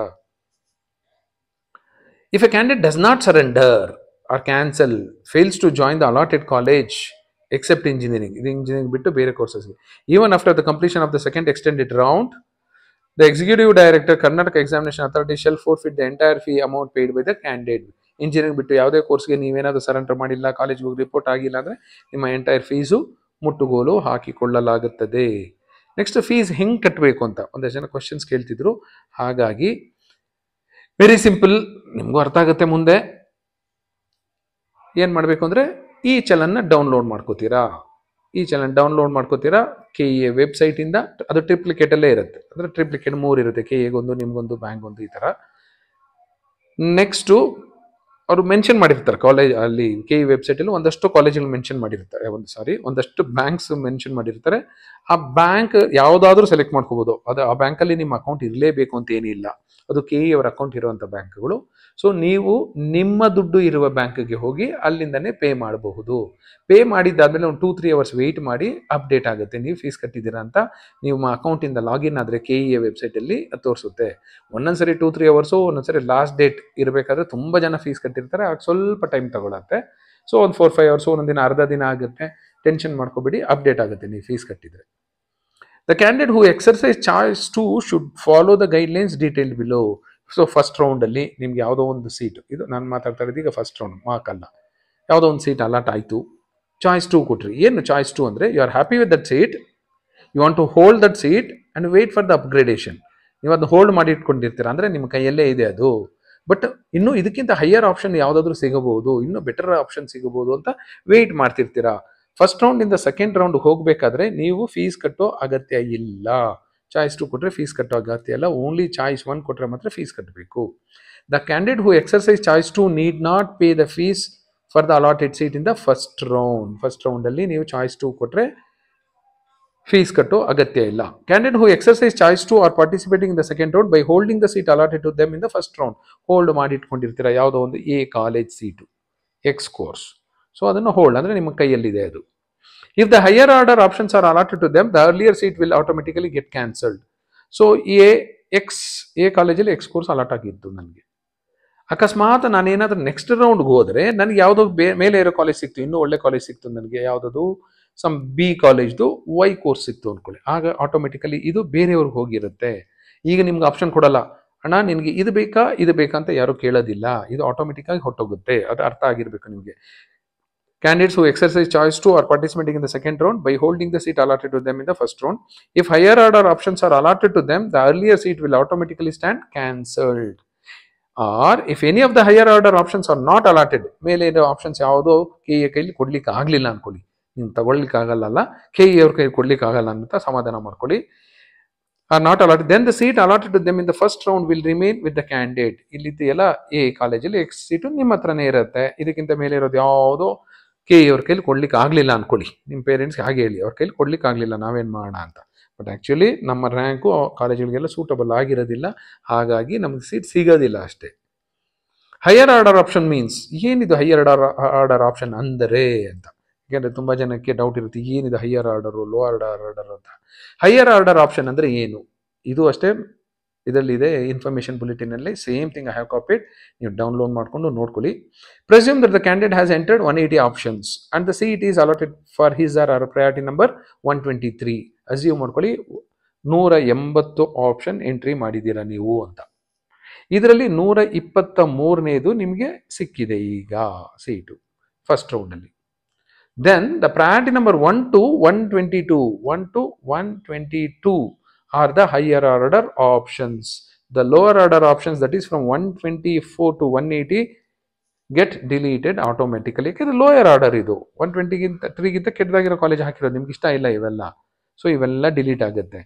If a candidate does not surrender or cancel, fails to join the allotted college except engineering, ಇದು ಇಂಜಿನಿಯರಿಂಗ್ ಬಿಟ್ಟು ಬೇರೆ ಕೋರ್ಸಸ್ಗೆ, even after the completion of the second extended round, the executive director, Karnataka Examination Authority shall forfeit the entire fee amount paid by the candidate. Engineering ಬಿಟ್ಟು ಯಾವುದೇ ಕೋರ್ಸ್ಗೆ ನೀವೇನಾದರೂ surrender ಮಾಡಿಲ್ಲ, ಕಾಲೇಜ್ಗೆ ಹೋಗಿ ರಿಪೋರ್ಟ್ ಆಗಿಲ್ಲ ಅಂದರೆ ನಿಮ್ಮ ಎಂಟೈರ್ ಫೀಸು ಮುಟ್ಟುಗೋಲು ಹಾಕಿಕೊಳ್ಳಲಾಗುತ್ತದೆ. ನೆಕ್ಸ್ಟ್ ಫೀಸ್ ಹೆಂಗೆ ಕಟ್ಟಬೇಕು ಅಂತ ಒಂದಷ್ಟು ಜನ ಕ್ವಶನ್ಸ್ ಕೇಳ್ತಿದ್ರು. ಹಾಗಾಗಿ ವೆರಿ ಸಿಂಪಲ್, ನಿಮಗೂ ಅರ್ಥ ಆಗುತ್ತೆ ಮುಂದೆ. ಏನು ಮಾಡಬೇಕು ಅಂದರೆ ಈ ಚಲನ್ನ ಡೌನ್ಲೋಡ್ ಮಾಡ್ಕೋತೀರಾ. ಈ ಚಲನ್ ಡೌನ್ಲೋಡ್ ಮಾಡ್ಕೋತೀರಾ KEA ವೆಬ್ಸೈಟಿಂದ. ಅದು ಟ್ರಿಪ್ಲಿಕೇಟಲ್ಲೇ ಇರುತ್ತೆ, ಅಂದರೆ ಟ್ರಿಪ್ಲಿಕೇಟ್ 3 ಇರುತ್ತೆ, KEAಗೊಂದು, ನಿಮ್ಗೊಂದು, ಬ್ಯಾಂಕ್ಗೊಂದು, ಈ ಥರ. ನೆಕ್ಸ್ಟು ಅವರು ಮೆನ್ಷನ್ ಮಾಡಿರ್ತಾರೆ ಕಾಲೇಜ್ ಅಲ್ಲಿ KEA ವೆಬ್ಸೈಟಲ್ಲಿ ಒಂದಷ್ಟು ಕಾಲೇಜುಗಳು ಮೆನ್ಷನ್ ಮಾಡಿರ್ತಾರೆ, ಒಂದಷ್ಟು ಬ್ಯಾಂಕ್ಸ್ ಮೆನ್ಷನ್ ಮಾಡಿರ್ತಾರೆ. ಆ ಬ್ಯಾಂಕ್ ಯಾವುದಾದ್ರೂ ಸೆಲೆಕ್ಟ್ ಮಾಡ್ಕೋಬೋದು. ಅದು ಆ ಬ್ಯಾಂಕಲ್ಲಿ ನಿಮ್ಮ ಅಕೌಂಟ್ ಇರಲೇಬೇಕು ಅಂತ ಏನಿಲ್ಲ, ಅದು KEA ಅವರ ಅಕೌಂಟ್ ಇರುವಂಥ ಬ್ಯಾಂಕ್ಗಳು. ಸೊ ನೀವು ನಿಮ್ಮ ದುಡ್ಡು ಇರುವ ಬ್ಯಾಂಕ್ಗೆ ಹೋಗಿ ಅಲ್ಲಿಂದನೇ ಪೇ ಮಾಡಬಹುದು. ಪೇ ಮಾಡಿದ್ದಾದ್ಮೇಲೆ ಒಂದು 2-3 ಅವರ್ಸ್ ವೆಯ್ಟ್ ಮಾಡಿ ಅಪ್ಡೇಟ್ ಆಗುತ್ತೆ ನೀವು ಫೀಸ್ ಕಟ್ಟಿದ್ದೀರಾ ಅಂತ. ನಿಮ್ಮ ಅಕೌಂಟಿಂದ ಲಾಗಿನ್ ಆದರೆ KEA ವೆಬ್ಸೈಟಲ್ಲಿ ತೋರಿಸುತ್ತೆ. ಒಂದೊಂದ್ಸರಿ 2-3 ಅವರ್ಸು, ಒಂದೊಂದ್ಸರಿ ಲಾಸ್ಟ್ ಡೇಟ್ ಇರಬೇಕಾದ್ರೆ ತುಂಬ ಜನ ಫೀಸ್ ಕಟ್ಟಿರ್ತಾರೆ, ಆಗ ಸ್ವಲ್ಪ ಟೈಮ್ ತಗೊಳತ್ತೆ. ಸೊ ಒಂದು 4-5 ಅವರ್ಸು, ಒಂದೊಂದು ದಿನ ಅರ್ಧ ದಿನ ಆಗುತ್ತೆ. ಟೆನ್ಷನ್ ಮಾಡ್ಕೋಬೇಡಿ, ಅಪ್ಡೇಟ್ ಆಗುತ್ತೆ ನೀವು ಫೀಸ್ ಕಟ್ಟಿದರೆ. The candidate who exercise choice 2 should follow the guidelines detailed below. So first ರೌಂಡಲ್ಲಿ ನಿಮ್ಗೆ ಯಾವುದೋ ಒಂದು ಸೀಟ್, ಇದು ನಾನು ಮಾತಾಡ್ತಾ ಇರೋದು ಈಗ ಫಸ್ಟ್ ರೌಂಡ್ ಮಾರ್ಕ್ ಅಲ್ಲ, ಯಾವುದೋ ಒಂದು ಸೀಟ್ ಅಲಾಟ್ ಆಯಿತು, ಚಾಯ್ಸ್ 2 ಕೊಟ್ರಿ. ಏನು ಚಾಯ್ಸ್ 2 ಅಂದರೆ, you are happy with that seat, you want to hold that seat and wait for the upgradation. ನೀವು ಅದನ್ನ ಹೋಲ್ಡ್ ಮಾಡಿ ಇಟ್ಕೊಂಡಿರ್ತೀರ, ಅಂದರೆ ನಿಮ್ಮ ಕೈಯಲ್ಲೇ ಇದೆ ಅದು. ಬಟ್ ಇನ್ನೂ ಇದಕ್ಕಿಂತ ಹೈಯರ್ ಆಪ್ಷನ್ ಯಾವುದಾದ್ರೂ ಸಿಗಬಹುದು, ಇನ್ನೂ ಬೆಟರ್ ಆಪ್ಷನ್ ಸಿಗಬಹುದು ಅಂತ ವೆಯ್ಟ್ ಮಾಡ್ತಿರ್ತೀರಾ. ಫಸ್ಟ್ ರೌಂಡಿಂದ ಸೆಕೆಂಡ್ ರೌಂಡ್ ಹೋಗಬೇಕಾದ್ರೆ ನೀವು ಫೀಸ್ ಕಟ್ಟೋ ಅಗತ್ಯ ಇಲ್ಲ. ಚಾಯ್ಸ್ 2 ಕೊಟ್ಟರೆ ಫೀಸ್ ಕಟ್ಟೋ ಅಗತ್ಯ ಇಲ್ಲ, ಓನ್ಲಿ ಚಾಯ್ಸ್ 1 ಕೊಟ್ಟರೆ ಮಾತ್ರ ಫೀಸ್ ಕಟ್ಟಬೇಕು. The candidate who exercise choice 2 need not pay the fees for the allotted seat in the first round. First ರೌಂಡಲ್ಲಿ ನೀವು ಚಾಯ್ಸ್ 2 ಕೊಟ್ಟರೆ ಫೀಸ್ ಕಟ್ಟೋ ಅಗತ್ಯ ಇಲ್ಲ. Candidate who exercise choice 2 or participating in the second round by holding the seat allotted to them in the first round. Hold ಮಾಡಿ ಇಟ್ಕೊಂಡಿರ್ತೀರ ಯಾವುದೋ ಒಂದು A college seat, X course. So ಅದನ್ನು ಹೋಲ್ಡ್ ಅಂದರೆ ನಿಮ್ಮ ಕೈಯಲ್ಲಿದೆ ಅದು. If the higher order options are allotted to them, the earlier seat will automatically get cancelled. So A ಕಾಲೇಜಲ್ಲಿ X ಕೋರ್ಸ್ ಅಲಾಟ್ ಆಗಿತ್ತು ನನಗೆ. ಅಕಸ್ಮಾತ್ ನಾನೇನಾದ್ರೂ ನೆಕ್ಸ್ಟ್ ರೌಂಡ್ಗೆ ಹೋದರೆ ನನಗೆ ಯಾವುದೋ ಮೇಲೆ ಇರೋ ಕಾಲೇಜ್ ಸಿಕ್ತು, ಇನ್ನೂ ಒಳ್ಳೆ ಕಾಲೇಜ್ ಸಿಕ್ತು ನನಗೆ, ಯಾವುದದು ಸಮ್ B ಕಾಲೇಜ್ದು Y ಕೋರ್ಸ್ ಸಿಕ್ತು ಅಂದ್ಕೊಳ್ಳಿ. ಆಗ ಆಟೋಮೆಟಿಕಲಿ ಇದು ಬೇರೆಯವ್ರಿಗೆ ಹೋಗಿರುತ್ತೆ. ಈಗ ನಿಮ್ಗೆ ಆಪ್ಷನ್ ಕೊಡಲ್ಲ, ಅಣ್ಣ ನಿನಗೆ ಇದು ಬೇಕಾ ಅಂತ ಯಾರು ಕೇಳೋದಿಲ್ಲ, ಇದು ಆಟೋಮೆಟಿಕ್ ಆಗಿ ಹೊಟ್ಟೋಗುತ್ತೆ. ಅದು ಅರ್ಥ ಆಗಿರಬೇಕು ನಿಮಗೆ. Candidates who exercise choice 2 are participating in the second round by holding the seat allotted to them in the first round. If higher order options are allotted to them, the earlier seat will automatically stand cancelled. Or if any of the higher order options are not allotted, ಮೇಲೆ ಇರೋ options ಯಾವುದೋ KEA ಕೈಲಿ ಕೊಡ್ಲಿಕ್ಕೆ ಆಗಲಿಲ್ಲ ಅನ್ಕೊಳ್ಳಿ, ನೀವು ತಗೊಳ್ಲಿಕ್ಕೆ ಆಗಲ್ಲ, KEA ಅವ್ರ ಕೈಲಿ ಕೊಡ್ಲಿಕ್ಕೆ ಆಗಲ್ಲ ಅಂತ ಸಮಾಧಾನ ಮಾಡ್ಕೊಳ್ಳಿ. Are not allotted, then the seat allotted to them in the first round will remain with the candidate. ಇಲ್ಲಿ ಎಲ್ಲ A ಕಾಲೇಜಲ್ಲಿ X ಸೀಟು ನಿಮ್ಮ ಹತ್ರನೇ ಇರುತ್ತೆ. ಇದಕ್ಕಿಂತ ಮೇಲೆ ಇರೋದು ಯಾವುದೋ KEA ಅವ್ರ ಕೈಲಿ ಕೊಡ್ಲಿಕ್ಕೆ ಆಗಲಿಲ್ಲ ಅನ್ಕೊಳ್ಳಿ, ನಿಮ್ಮ ಪೇರೆಂಟ್ಸ್ಗೆ ಹಾಗೆ ಹೇಳಿ, ಅವ್ರ ಕೈಲಿ ಕೊಡ್ಲಿಕ್ಕೆ ಆಗಲಿಲ್ಲ, ನಾವೇನು ಮಾಡೋಣ ಅಂತ. ಬಟ್ ಆ್ಯಕ್ಚುಲಿ ನಮ್ಮ ರ್ಯಾಂಕು ಕಾಲೇಜುಗಳಿಗೆಲ್ಲ ಸೂಟಬಲ್ ಆಗಿರೋದಿಲ್ಲ, ಹಾಗಾಗಿ ನಮಗೆ ಸೀಟ್ ಸಿಗೋದಿಲ್ಲ ಅಷ್ಟೇ. ಹೈಯರ್ ಆರ್ಡರ್ ಆಪ್ಷನ್ ಮೀನ್ಸ್, ಏನಿದು ಹೈಯರ್ ಆರ್ಡರ್ ಆಪ್ಷನ್ ಅಂದರೆ ಅಂತ, ಯಾಕೆಂದರೆ ತುಂಬ ಜನಕ್ಕೆ ಡೌಟ್ ಇರುತ್ತೆ, ಏನಿದು ಹೈಯರ್ ಆರ್ಡರು ಲೋವರ್ ಆರ್ಡರ್ ಅಂತ. ಹೈಯರ್ ಆರ್ಡರ್ ಆಪ್ಷನ್ ಅಂದರೆ ಏನು, ಇದು ಅಷ್ಟೇ ಇದರಲ್ಲಿದೆ ಇನ್ಫಾರ್ಮೇಷನ್ ಬುಲೆಟಿನಲ್ಲಿ, same thing I have copied, ನೀವು ಡೌನ್ಲೋಡ್ ಮಾಡಿಕೊಂಡು ನೋಡ್ಕೊಳ್ಳಿ. Presume that the candidate has entered 180 options and the seat is allotted for his or her priority number 123. Assume ಮಾಡ್ಕೊಳ್ಳಿ 180 ಆಪ್ಷನ್ ಎಂಟ್ರಿ ಮಾಡಿದ್ದೀರಾ ನೀವು ಅಂತ. ಇದರಲ್ಲಿ 123ನೇದು ನಿಮಗೆ ಸಿಕ್ಕಿದೆ ಈಗ ಸೀಟು ಫಸ್ಟ್ ರೌಂಡಲ್ಲಿ. Then the priority number 1 to 122 are the higher order options. The lower order options, that is from 124 to 180, get deleted automatically. ಯಾಕೆಂದರೆ ಲೋಯರ್ ಆರ್ಡರ್ ಇದು, 120ಗಿಂತ 3ಗಿಂತ ಕೆಟ್ಟದಾಗಿರೋ ಕಾಲೇಜ್ ಹಾಕಿರೋದು, ನಿಮ್ಗೆ ಇಷ್ಟ ಇಲ್ಲ ಇವೆಲ್ಲ, ಸೊ ಇವೆಲ್ಲ ಡಿಲೀಟ್ ಆಗುತ್ತೆ.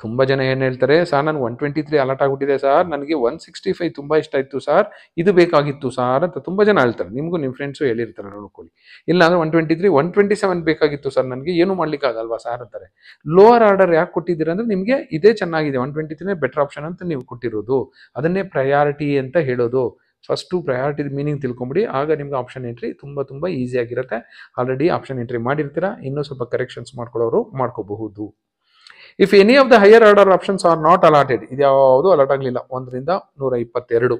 ತುಂಬ ಜನ ಏನು ಹೇಳ್ತಾರೆ, ಸರ್ ನನಗೆ 123 ಅಲರ್ಟ್ ಆಗಿಬಿಟ್ಟಿದೆ ಸರ್, ನನಗೆ 165 ತುಂಬ ಇಷ್ಟ ಇತ್ತು ಸರ್, ಇದು ಬೇಕಾಗಿತ್ತು ಸರ್ ಅಂತ ತುಂಬ ಜನ ಹೇಳ್ತಾರೆ. ನಿಮಗೂ ನಿಮ್ಮ ಫ್ರೆಂಡ್ಸು ಹೇಳಿರ್ತಾರೆ, ನೋಡ್ಕೊಳ್ಳಿ. ಇಲ್ಲ ಅಂದರೆ 123 127 ಬೇಕಾಗಿತ್ತು ಸರ್, ನನಗೆ ಏನು ಮಾಡ್ಲಿಕ್ಕಾಗಲ್ವಾ ಸರ್ ಅಂತಾರೆ. ಲೋವರ್ ಆರ್ಡರ್ ಯಾಕೆ ಕೊಟ್ಟಿದ್ದೀರಾ ಅಂದರೆ ನಿಮಗೆ ಇದೇ ಚೆನ್ನಾಗಿದೆ, 123 ಬೆಟರ್ ಆಪ್ಷನ್ ಅಂತ ನೀವು ಕೊಟ್ಟಿರೋದು, ಅದನ್ನೇ ಪ್ರಯಾರಿಟಿ ಅಂತ ಹೇಳೋದು. ಫಸ್ಟು ಪ್ರಯಾರಿಟಿ ಮೀನಿಂಗ್ ತಿಳ್ಕೊಂಬಿಡಿ, ಆಗ ನಿಮ್ಗೆ ಆಪ್ಷನ್ ಎಂಟ್ರಿ ತುಂಬ ಈಸಿಯಾಗಿರುತ್ತೆ. ಆಲ್ರೆಡಿ ಆಪ್ಷನ್ ಎಂಟ್ರಿ ಮಾಡಿರ್ತೀರಾ, ಇನ್ನೂ ಸ್ವಲ್ಪ ಕರೆಕ್ಷನ್ಸ್ ಮಾಡ್ಕೊಳ್ಳೋರು ಮಾಡ್ಕೋಬಹುದು. If any of the higher order options are not allotted, ಇದು ಯಾವುದು ಅಲಾಟ್ ಆಗಲಿಲ್ಲ, 1ರಿಂದ 122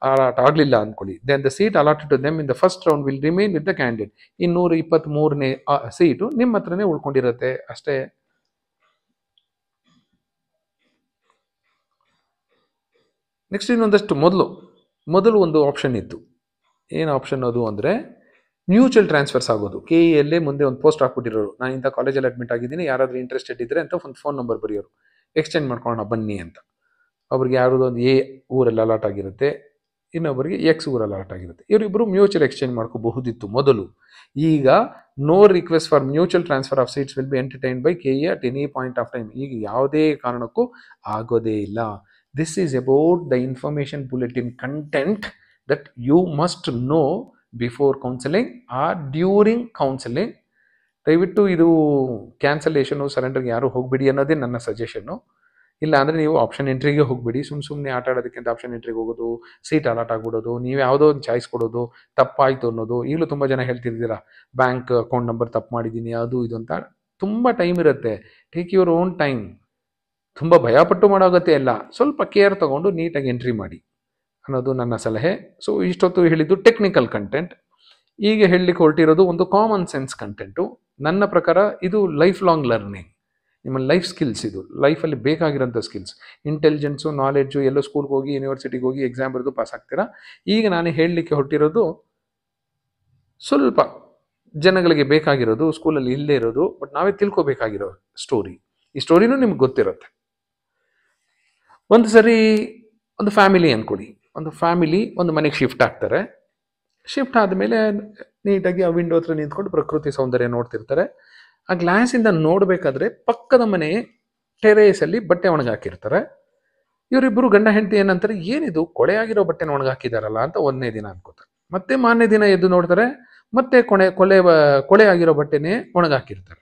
ಅಲಾಟ್ ಆಗಲಿಲ್ಲ ಅಂದ್ಕೊಳ್ಳಿ, then the seat allotted to them in the first round will remain with the candidate. ಈ 123ನೇ ಸೀಟು ನಿಮ್ಮ ಹತ್ರನೇ ಉಳ್ಕೊಂಡಿರುತ್ತೆ ಅಷ್ಟೇ. ನೆಕ್ಸ್ಟ್ ಇನ್ನೊಂದಷ್ಟು ಮೊದಲು ಒಂದು ಆಪ್ಷನ್ ಇತ್ತು. ಏನು ಆಪ್ಷನ್ ಅದು ಅಂದರೆ ಮ್ಯೂಚುವಲ್ ಟ್ರಾನ್ಸ್ಫರ್ಸ್ ಆಗೋದು. KEಯಲ್ಲೇ ಮುಂದೆ ಒಂದು ಪೋಸ್ಟ್ ಹಾಕ್ಬಿಟ್ಟಿರೋರು, ನಾನು ಇಂಥ ಕಾಲೇಜಲ್ಲಿ ಅಡ್ಮಿಟ್ ಆಗಿದ್ದೀನಿ, ಯಾರಾದರೂ ಇಂಟ್ರೆಸ್ಟೆಡ್ ಇದ್ದರೆ ಅಂತ ಒಂದು ಫೋನ್ ನಂಬರ್ ಬರೆಯೋರು, ಎಕ್ಸ್ಚೇಂಜ್ ಮಾಡ್ಕೊಳ್ಳೋಣ ಬನ್ನಿ ಅಂತ. ಅವ್ರಿಗೆ ಯಾವುದು ಒಂದು A ಊರಲ್ಲಿ ಅಲಾಟ್ ಆಗಿರುತ್ತೆ, ಇನ್ನೊಬ್ಬರಿಗೆ X ಊರಲ್ಲಿ ಅಲಾಟ್ ಆಗಿರುತ್ತೆ, ಇವರಿಬ್ಬರು ಮ್ಯೂಚುವಲ್ ಎಕ್ಸ್ಚೇಂಜ್ ಮಾಡ್ಕೋಬಹುದಿತ್ತು ಮೊದಲು. ಈಗ no request for mutual transfer of seats will be entertain by KE at any point of time. ಈಗ ಯಾವುದೇ ಕಾರಣಕ್ಕೂ ಆಗೋದೇ ಇಲ್ಲ. This is about the information bulletin content that you must know before counselling or during counselling. ದಯವಿಟ್ಟು ಇದು ಕ್ಯಾನ್ಸಲೇಷನು ಸರೆಂಡರ್ಗೆ ಯಾರು ಹೋಗ್ಬಿಡಿ ಅನ್ನೋದೇ ನನ್ನ ಸಜೆಷನ್ನು. ಇಲ್ಲ ಅಂದರೆ ನೀವು ಆಪ್ಷನ್ ಎಂಟ್ರಿಗೆ ಹೋಗ್ಬಿಡಿ, ಸುಮ್ಮನೆ ಆಟ ಆಡೋದಕ್ಕಿಂತ ಆಪ್ಷನ್ ಎಂಟ್ರಿಗೆ ಹೋಗೋದು, ಸೀಟ್ ಅಲಾಟ್ ಆಗ್ಬಿಡೋದು, ನೀವು ಯಾವುದೋ ಒಂದು ಚಾಯ್ಸ್ ಕೊಡೋದು, ತಪ್ಪಾಯಿತು ಅನ್ನೋದು. ಈಗಲೂ ತುಂಬ ಜನ ಹೇಳ್ತಿರ್ತೀರಾ ಬ್ಯಾಂಕ್ ಅಕೌಂಟ್ ನಂಬರ್ ತಪ್ಪು ಮಾಡಿದ್ದೀನಿ ಅದು ಇದು ಅಂತ. ತುಂಬ ಟೈಮ್ ಇರುತ್ತೆ, ಟೇಕ್ ಯುವರ್ ಓನ್ ಟೈಮ್. ತುಂಬ ಭಯಪಟ್ಟು ಮಾಡೋಗತ್ತೆ ಎಲ್ಲ, ಸ್ವಲ್ಪ ಕೇರ್ ತೊಗೊಂಡು ನೀಟಾಗಿ ಎಂಟ್ರಿ ಮಾಡಿ ಅನ್ನೋದು ನನ್ನ ಸಲಹೆ. ಸೊ ಇಷ್ಟೊತ್ತು ಹೇಳಿದ್ದು ಟೆಕ್ನಿಕಲ್ ಕಂಟೆಂಟ್. ಈಗ ಹೇಳಲಿಕ್ಕೆ ಹೊರಟಿರೋದು ಒಂದು ಕಾಮನ್ ಸೆನ್ಸ್ ಕಂಟೆಂಟು. ನನ್ನ ಪ್ರಕಾರ ಇದು ಲೈಫ್ ಲಾಂಗ್ ಲರ್ನಿಂಗ್, ನಿಮ್ಮ ಲೈಫ್ ಸ್ಕಿಲ್ಸ್, ಇದು ಲೈಫಲ್ಲಿ ಬೇಕಾಗಿರೋಂಥ ಸ್ಕಿಲ್ಸ್. ಇಂಟೆಲಿಜೆನ್ಸು, ನಾಲೆಡ್ಜು, ಎಲ್ಲೋ ಸ್ಕೂಲ್ಗೆ ಹೋಗಿ ಯೂನಿವರ್ಸಿಟಿಗೆ ಹೋಗಿ ಎಕ್ಸಾಮ್ ಬರೆದು ಪಾಸ್ ಆಗ್ತೀರಾ. ಈಗ ನಾನು ಹೇಳಲಿಕ್ಕೆ ಹೊರಟಿರೋದು ಸ್ವಲ್ಪ ಜನಗಳಿಗೆ ಬೇಕಾಗಿರೋದು, ಸ್ಕೂಲಲ್ಲಿ ಇಲ್ಲದೇ ಇರೋದು, ಬಟ್ ನಾವೇ ತಿಳ್ಕೊಬೇಕಾಗಿರೋ ಸ್ಟೋರಿ. ಈ ಸ್ಟೋರಿನೂ ನಿಮ್ಗೆ ಗೊತ್ತಿರುತ್ತೆ. ಒಂದು ಸರಿ ಒಂದು ಫ್ಯಾಮಿಲಿ ಅಂದ್ಕೊಳ್ಳಿ, ಒಂದು ಫ್ಯಾಮಿಲಿ ಒಂದು ಮನೆಗೆ ಶಿಫ್ಟ್ ಆಗ್ತಾರೆ. ಶಿಫ್ಟ್ ಆದಮೇಲೆ ನೀಟಾಗಿ ಆ ವಿಂಡೋ ಹತ್ರ ನಿಂತ್ಕೊಂಡು ಪ್ರಕೃತಿ ಸೌಂದರ್ಯ ನೋಡ್ತಿರ್ತಾರೆ. ಆ ಗ್ಲಾಸಿಂದ ನೋಡಬೇಕಾದ್ರೆ ಪಕ್ಕದ ಮನೆ ಟೆರೇಸಲ್ಲಿ ಬಟ್ಟೆ ಒಣಗಾಕಿರ್ತಾರೆ. ಇವರಿಬ್ಬರು ಗಂಡ ಹೆಂಡತಿ ಏನಂತಾರೆ, ಏನಿದು ಕೊಳೆ ಆಗಿರೋ ಬಟ್ಟೆನ ಒಣಗಾಕಿದಾರಲ್ಲ ಅಂತ ಒಂದನೇ ದಿನ ಅನ್ಕೋತಾರೆ. ಮತ್ತೆ ಮಾರನೇ ದಿನ ಎದ್ದು ನೋಡ್ತಾರೆ, ಮತ್ತೆ ಕೊಳೆ ಆಗಿರೋ ಬಟ್ಟೆನೇ ಒಣಗಾಕಿರ್ತಾರೆ.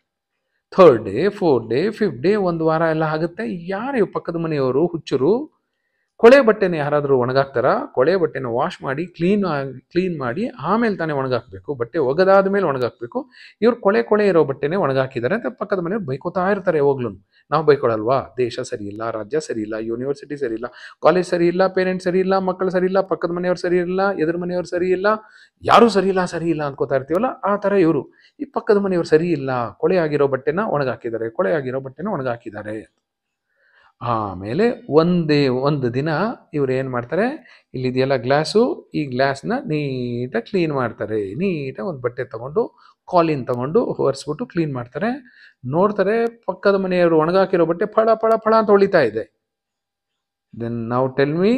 3rd day 4th day 5th day, ಒಂದು ವಾರ ಎಲ್ಲ ಆಗುತ್ತೆ. ಯಾರು ಪಕ್ಕದ ಮನೆಯವರು ಹುಚ್ಚರು, ಕೊಳೆ ಬಟ್ಟೆನ ಯಾರಾದರೂ ಒಣಗಾಕ್ತಾರಾ? ಕೊಳೆ ಬಟ್ಟೆನ ವಾಶ್ ಮಾಡಿ ಕ್ಲೀನ್ ಮಾಡಿ ಆಮೇಲೆ ತಾನೇ ಒಣಗಾಕಬೇಕು, ಬಟ್ಟೆ ಒಗೆದಾದ ಮೇಲೆ ಒಣಗಾಕಬೇಕು. ಇವ್ರು ಕೊಳೆ ಇರೋ ಬಟ್ಟೆನೇ ಒಣಗಾಕಿದ್ದಾರೆ ಅಂತ ಪಕ್ಕದ ಮನೆಯವ್ರು ಬೈಕೋತಾ ಇರ್ತಾರೆ ಯಾವಾಗ್ಲೂ. ನಾವು ಬೈಕೊಳಲ್ವಾ? ದೇಶ ಸರಿ ಇಲ್ಲ, ರಾಜ್ಯ ಸರಿ ಇಲ್ಲ, ಯೂನಿವರ್ಸಿಟಿ ಸರಿ ಇಲ್ಲ, ಕಾಲೇಜ್ ಸರಿ ಇಲ್ಲ, ಪೇರೆಂಟ್ಸ್ ಸರಿ ಇಲ್ಲ, ಮಕ್ಕಳು ಸರಿ ಇಲ್ಲ, ಪಕ್ಕದ ಮನೆಯವ್ರು ಸರಿ ಇಲ್ಲ, ಎದುರು ಮನೆಯವ್ರು ಸರಿ ಇಲ್ಲ, ಯಾರೂ ಸರಿ ಇಲ್ಲ ಅನ್ಕೋತಾ ಇರ್ತೀವಲ್ಲ, ಆ ಥರ ಇವರು ಈ ಪಕ್ಕದ ಮನೆಯವ್ರು ಸರಿ ಇಲ್ಲ, ಕೊಳೆ ಆಗಿರೋ ಬಟ್ಟೆನ ಒಣಗಾಕಿದ್ದಾರೆ. ಆಮೇಲೆ ಒಂದು ದಿನ ಇವ್ರು ಏನು ಮಾಡ್ತಾರೆ, ಇಲ್ಲಿದೆಯಲ್ಲ ಗ್ಲಾಸು, ಈ ಗ್ಲಾಸ್ನ ನೀಟಾಗಿ ಕ್ಲೀನ್ ಮಾಡ್ತಾರೆ. ನೀಟಾಗಿ ಒಂದು ಬಟ್ಟೆ ತೊಗೊಂಡು ಕಾಲಿನ್ ತೊಗೊಂಡು ಒರೆಸ್ಬಿಟ್ಟು ಕ್ಲೀನ್ ಮಾಡ್ತಾರೆ. ನೋಡ್ತಾರೆ ಪಕ್ಕದ ಮನೆಯವರು ಒಣಗಾಕಿರೋ ಬಟ್ಟೆ ಫಳ ಫಳ ಫಳ ಅಂತ ಹೊಳಿತಾ ಇದೆ. ದೆನ್ ನಾವು ಟೆಲ್ ಮಿ,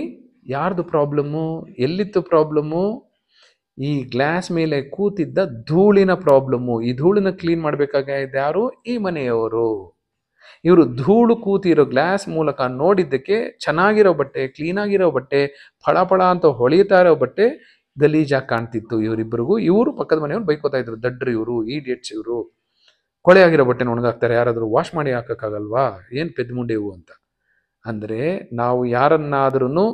ಯಾರ್ದು ಪ್ರಾಬ್ಲಮ್ಮು, ಎಲ್ಲಿತ್ತು ಪ್ರಾಬ್ಲಮ್ಮು? ಈ ಗ್ಲಾಸ್ ಮೇಲೆ ಕೂತಿದ್ದ ಧೂಳಿನ ಪ್ರಾಬ್ಲಮ್ಮು. ಈ ಧೂಳನ್ನ ಕ್ಲೀನ್ ಮಾಡಬೇಕಾಗಿದ್ದ ಯಾರು? ಈ ಮನೆಯವರು. ಇವರು ಧೂಳು ಕೂತಿರೋ ಗ್ಲಾಸ್ ಮೂಲಕ ನೋಡಿದ್ದಕ್ಕೆ ಚೆನ್ನಾಗಿರೋ ಬಟ್ಟೆ, ಕ್ಲೀನಾಗಿರೋ ಬಟ್ಟೆ, ಫಳ ಅಂತ ಹೊಳಿತಾ ಇರೋ ಬಟ್ಟೆ ಗಲೀಜಾಗಿ ಕಾಣ್ತಿತ್ತು ಇವರಿಬ್ಬರಿಗೂ. ಇವರು ಪಕ್ಕದ ಮನೆಯವ್ರು ಬೈಕೋತಾ ಇದ್ರು, ದಡ್ರು ಇವರು, ಈಡಿಯಟ್ಸ್ ಇವರು, ಕೊಳೆ ಆಗಿರೋ ಬಟ್ಟೆನ ಒಣಗಾಕ್ತಾರೆ, ಯಾರಾದರೂ ವಾಶ್ ಮಾಡಿ ಹಾಕೋಕ್ಕಾಗಲ್ವಾ, ಏನು ಪೆದ್ಮುಂಡೆ ಇವು ಅಂತ. ಅಂದರೆ ನಾವು ಯಾರನ್ನಾದ್ರೂ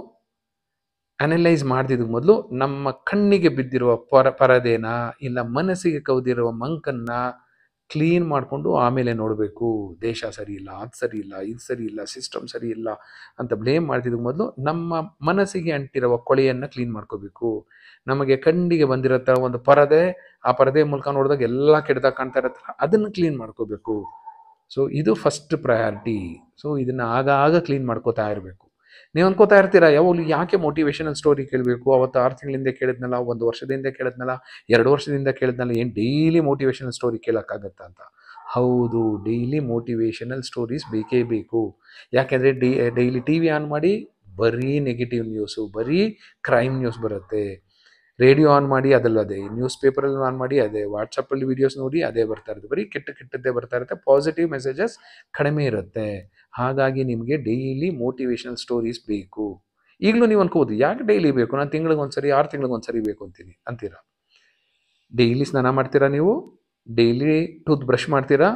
ಅನಲೈಸ್ ಮಾಡ್ದಿದ್ದು ಮೊದಲು ನಮ್ಮ ಕಣ್ಣಿಗೆ ಬಿದ್ದಿರುವ ಪರದೆನ, ಇಲ್ಲ ಮನಸ್ಸಿಗೆ ಕೌದಿರುವ ಮಂಕನ್ನ ಕ್ಲೀನ್ ಮಾಡಿಕೊಂಡು ಆಮೇಲೆ ನೋಡಬೇಕು. ದೇಶ ಸರಿ ಇಲ್ಲ, ಅದು ಸರಿ ಇಲ್ಲ, ಇದು ಸರಿ ಇಲ್ಲ, ಸಿಸ್ಟಮ್ ಸರಿ ಇಲ್ಲ ಅಂತ ಬ್ಲೇಮ್ ಮಾಡ್ತಿದ್ದಕ್ಕೆ ಮೊದಲು ನಮ್ಮ ಮನಸ್ಸಿಗೆ ಅಂಟಿರುವ ಕೊಳೆಯನ್ನು ಕ್ಲೀನ್ ಮಾಡ್ಕೋಬೇಕು. ನಮಗೆ ಕಣ್ಣಿಗೆ ಬಂದಿರೋ ಒಂದು ಪರದೆ, ಆ ಪರದೆ ಮೂಲಕ ನೋಡಿದಾಗ ಎಲ್ಲ ಕೆಟ್ಟದಾಗ ಕಾಣ್ತಾ ಇರತ್ತಲ್ಲ, ಅದನ್ನು ಕ್ಲೀನ್ ಮಾಡ್ಕೋಬೇಕು. ಸೊ ಇದು ಫಸ್ಟ್ ಪ್ರಯಾರಿಟಿ. ಸೊ ಇದನ್ನು ಆಗಾಗ ಕ್ಲೀನ್ ಮಾಡ್ಕೋತಾ ಇರಬೇಕು. ನೀವು ಅನ್ಕೋತಾ ಇರ್ತೀರಾ, ಯಾವಾಗಲೂ ಯಾಕೆ ಮೋಟಿವೇಶನಲ್ ಸ್ಟೋರಿ ಕೇಳಬೇಕು? ಅವತ್ತು 6 ತಿಂಗಳಿಂದ ಕೇಳಿದ್ನಲ್ಲ, 1 ವರ್ಷದಿಂದ ಕೇಳಿದ್ನಲ್ಲ, 2 ವರ್ಷದಿಂದ ಕೇಳಿದ್ನಲ್ಲ, ಏನು ಡೈಲಿ ಮೋಟಿವೇಶನಲ್ ಸ್ಟೋರಿ ಕೇಳೋಕ್ಕಾಗತ್ತಾ ಅಂತ. ಹೌದು, ಡೈಲಿ ಮೋಟಿವೇಶನಲ್ ಸ್ಟೋರೀಸ್ ಬೇಕೇ ಬೇಕು. ಯಾಕೆಂದರೆ ಡೈಲಿ TV ಆನ್ ಮಾಡಿ ಬರೀ ನೆಗೆಟಿವ್ ನ್ಯೂಸು, ಬರೀ ಕ್ರೈಮ್ ನ್ಯೂಸ್ ಬರುತ್ತೆ. ರೇಡಿಯೋ ಆನ್ ಮಾಡಿ ಅದಲ್ಲದೆ, ನ್ಯೂಸ್ ಪೇಪರಲ್ಲಿ ಆನ್ ಮಾಡಿ ಅದೇ, ವಾಟ್ಸಪ್ಪಲ್ಲಿ ವೀಡಿಯೋಸ್ ನೋಡಿ ಅದೇ ಬರ್ತಾ ಇರುತ್ತೆ, ಬರೀ ಕೆಟ್ಟದ್ದೇ ಬರ್ತಾ ಇರುತ್ತೆ. ಪಾಸಿಟಿವ್ ಮೆಸೇಜಸ್ ಕಡಿಮೆ ಇರುತ್ತೆ. ಹಾಗಾಗಿ ನಿಮಗೆ ಡೈಲಿ ಮೋಟಿವೇಶನಲ್ ಸ್ಟೋರೀಸ್ ಬೇಕು. ಈಗಲೂ ನೀವು ಅನ್ಕೋಬೋದು, ಯಾಕೆ ಡೈಲಿ ಬೇಕು, ನಾನು ತಿಂಗಳಿಗೆ ಒಂದ್ಸರಿ 6 ತಿಂಗಳಿಗೆ ಒಂದ್ಸರಿ ಬೇಕು ಅಂತೀರಾ. ಡೈಲಿ ಸ್ನಾನ ಮಾಡ್ತೀರಾ ನೀವು, ಡೈಲಿ ಟೂತ್ ಬ್ರಷ್ ಮಾಡ್ತೀರಾ,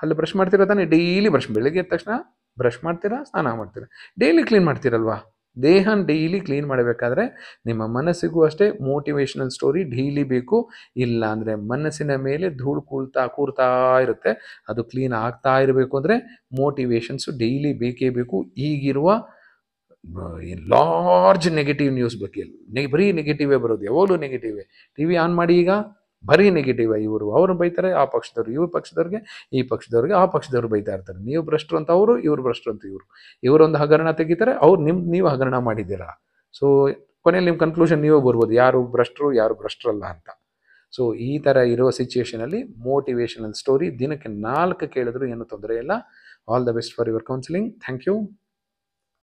ಅಲ್ಲಿ ಬ್ರಷ್ ಮಾಡ್ತೀರಾ ತಾನೇ, ಡೈಲಿ ಬ್ರಷ್, ಬೆಳಗ್ಗೆ ಎದ್ದ ತಕ್ಷಣ ಬ್ರಷ್ ಮಾಡ್ತೀರಾ, ಸ್ನಾನ ಮಾಡ್ತೀರಾ, ಡೈಲಿ ಕ್ಲೀನ್ ಮಾಡ್ತೀರಲ್ವಾ. ದೇಹನ ಡೈಲಿ ಕ್ಲೀನ್ ಮಾಡಬೇಕಾದ್ರೆ ನಿಮ್ಮ ಮನಸ್ಸಿಗೂ ಅಷ್ಟೇ ಮೋಟಿವೇಶನಲ್ ಸ್ಟೋರಿ ಡೈಲಿ ಬೇಕು. ಇಲ್ಲ ಅಂದರೆ ಮನಸ್ಸಿನ ಮೇಲೆ ಧೂಳು ಕೂರ್ತಾ ಇರುತ್ತೆ. ಅದು ಕ್ಲೀನ್ ಆಗ್ತಾ ಇರಬೇಕು ಅಂದರೆ ಮೋಟಿವೇಶನ್ಸು ಡೈಲಿ ಬೇಕೇ ಬೇಕು. ಈಗಿರುವ ಲಾರ್ಜ್ ನೆಗೆಟಿವ್ ನ್ಯೂಸ್ ಬಗ್ಗೆ ಬರೀ ನೆಗೆಟಿವೇ ಬರೋದು, ಯಾವಾಗಲೂ ನೆಗೆಟಿವೇ. ಟಿ ವಿ ಆನ್ ಮಾಡಿ, ಈಗ ಬರೀ ನೆಗೆಟಿವ್. ಅವ್ರು ಬೈತಾರೆ ಆ ಪಕ್ಷದವ್ರು, ಇವ್ರ ಪಕ್ಷದವ್ರಿಗೆ, ಈ ಪಕ್ಷದವ್ರಿಗೆ ಆ ಪಕ್ಷದವ್ರು ಬೈತಾ ಇರ್ತಾರೆ. ನೀವು ಭ್ರಷ್ಟರು ಅಂತ ಅವರು, ಇವ್ರು ಭ್ರಷ್ಟರು ಅಂತ ಇವರೊಂದು ಹಗರಣ ತೆಗಿತಾರೆ, ನೀವು ಹಗರಣ ಮಾಡಿದ್ದೀರಾ. ಸೊ ಕೊನೆಯಲ್ಲಿ ನಿಮ್ಮ ಕನ್ಕ್ಲೂಷನ್ ನೀವೇ ಬರ್ಬೋದು, ಯಾರು ಭ್ರಷ್ಟರು ಯಾರು ಭ್ರಷ್ಟರಲ್ಲ ಅಂತ. ಸೊ ಈ ಥರ ಇರೋ ಸಿಚುಯೇಷನಲ್ಲಿ ಮೋಟಿವೇಶನಲ್ ಸ್ಟೋರಿ ದಿನಕ್ಕೆ 4 ಕೇಳಿದ್ರು ಏನು ತೊಂದರೆ ಇಲ್ಲ. All the best for your counselling. Thank you.